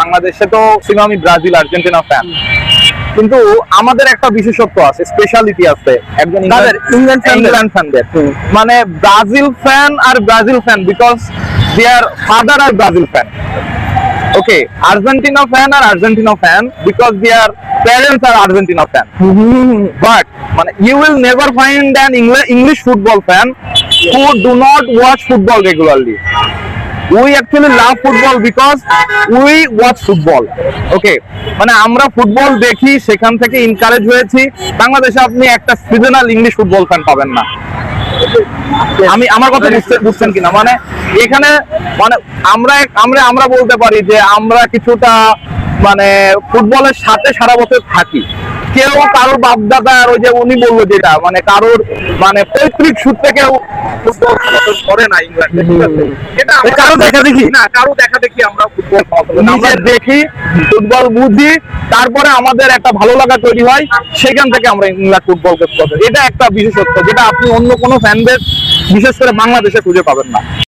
বাংলাদেশে তো আমি ব্রাজিল আর্জেন্টিনা ফ্যান, কিন্তু আমাদের একটা বিশেষত্ব আছে, স্পেশালিটি আছে একজন ইংল্যান্ড ফ্যানদের, মানে Brazil fan are Brazil fan because their father are Brazil fan. Okay, Argentina fan are Argentina fan because their parents are Argentina fan. But মানে you will never find an English football fan who do not watch football regularly. We actually love football because we watch football. Okay, মানে আমরা football দেখি, সেখান থেকে encourage হয়েছি। বাংলাদেশে আপনি একটা সিজনাল ইংলিশ ফুটবল ফ্যান পাবেন না। আমার কথা বুঝছেন কিনা? মানে এখানে মানে আমরা বলতে পারি যে আমরা কিছুটা মানে ফুটবলের সাথে সারা বছর থাকি। কেউ কারোর বাপদাদার ওই যে উনি বললো যেটা মানে কারোর মানে পৈতৃক সূত্রে কেউ ফুটবল করে না ইংল্যান্ডে, ঠিক আছে? এটা কারো দেখা দেখি না, কারো দেখা দেখি আমরা ফুটবল আমরা দেখি, ফুটবল বুঝি, তারপরে আমাদের একটা ভালো লাগা তৈরি হয়, সেখান থেকে আমরা ইংল্যান্ড ফুটবলকে পছন্দ। এটা একটা বিশেষত্ব যেটা আপনি অন্য কোনো ফ্যানদের বিশেষ করে বাংলাদেশে খুঁজে পাবেন না।